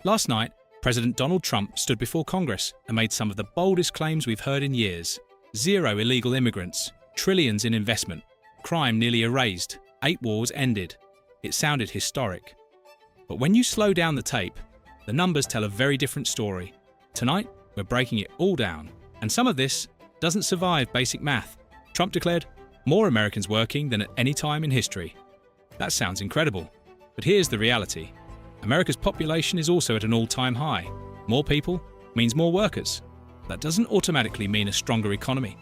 Last night, President Donald Trump stood before Congress and made some of the boldest claims we've heard in years. 0 illegal immigrants, trillions in investment, crime nearly erased, 8 wars ended. It sounded historic. But when you slow down the tape, the numbers tell a very different story. Tonight, we're breaking it all down. And some of this doesn't survive basic math. Trump declared more Americans working than at any time in history. That sounds incredible. But here's the reality. America's population is also at an all-time high. More people means more workers. That doesn't automatically mean a stronger economy.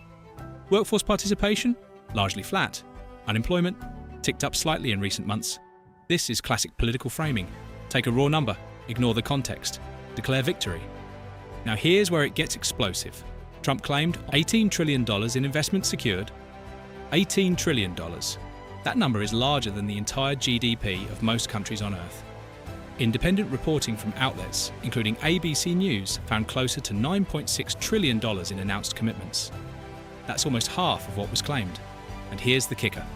Workforce participation? Largely flat. Unemployment? Ticked up slightly in recent months. This is classic political framing. Take a raw number, ignore the context, declare victory. Now here's where it gets explosive. Trump claimed $18 trillion in investment secured. $18 trillion. That number is larger than the entire GDP of most countries on Earth. Independent reporting from outlets, including ABC News, found closer to $9.6 trillion in announced commitments. That's almost half of what was claimed. And here's the kicker.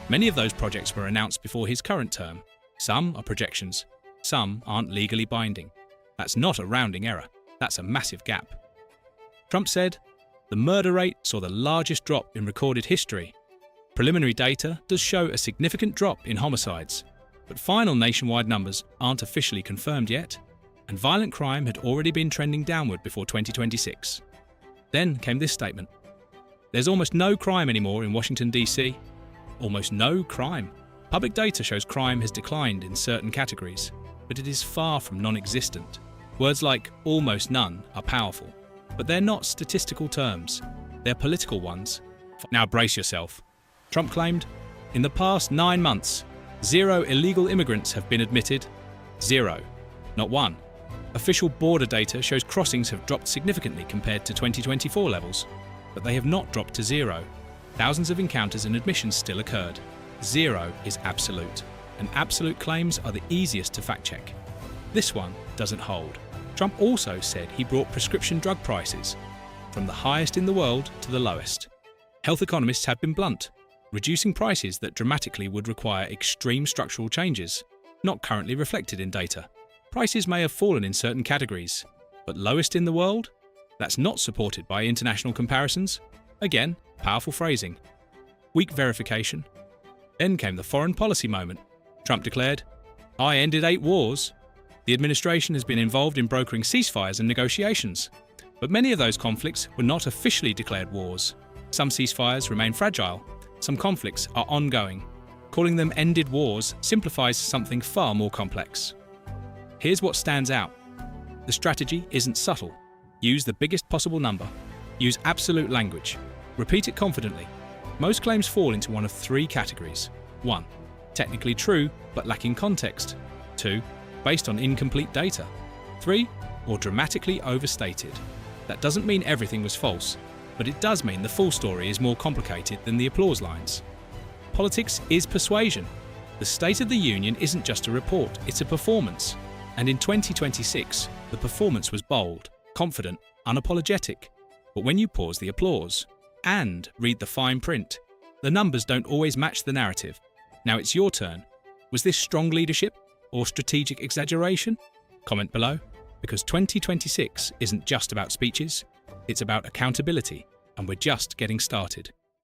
Many of those projects were announced before his current term. Some are projections. Some aren't legally binding. That's not a rounding error. That's a massive gap. Trump said, the murder rate saw the largest drop in recorded history. Preliminary data does show a significant drop in homicides, but final nationwide numbers aren't officially confirmed yet, and violent crime had already been trending downward before 2026. Then came this statement. There's almost no crime anymore in Washington, D.C. Almost no crime. Public data shows crime has declined in certain categories, but it is far from non-existent. Words like almost none are powerful, but they're not statistical terms. They're political ones. Now brace yourself. Trump claimed, in the past 9 months, 0 illegal immigrants have been admitted. 0. Not 1. Official border data shows crossings have dropped significantly compared to 2024 levels, but they have not dropped to 0. Thousands of encounters and admissions still occurred. 0 is absolute, and absolute claims are the easiest to fact-check. This one doesn't hold. Trump also said he brought prescription drug prices from the highest in the world to the lowest. Health economists have been blunt, reducing prices that dramatically would require extreme structural changes, not currently reflected in data. Prices may have fallen in certain categories, but lowest in the world? That's not supported by international comparisons. Again, powerful phrasing. Weak verification. Then came the foreign policy moment. Trump declared, I ended 8 wars. The administration has been involved in brokering ceasefires and negotiations, but many of those conflicts were not officially declared wars. Some ceasefires remain fragile. Some conflicts are ongoing. Calling them ended wars simplifies something far more complex. Here's what stands out. The strategy isn't subtle. Use the biggest possible number. Use absolute language. Repeat it confidently. Most claims fall into one of 3 categories. 1. Technically true, but lacking context. 2. Based on incomplete data. 3. Or dramatically overstated. That doesn't mean everything was false, but it does mean the full story is more complicated than the applause lines. Politics is persuasion. The State of the Union isn't just a report, it's a performance. And in 2026, the performance was bold, confident, unapologetic. But when you pause the applause and read the fine print, the numbers don't always match the narrative. Now it's your turn. Was this strong leadership or strategic exaggeration? Comment below, because 2026 isn't just about speeches, it's about accountability, and we're just getting started.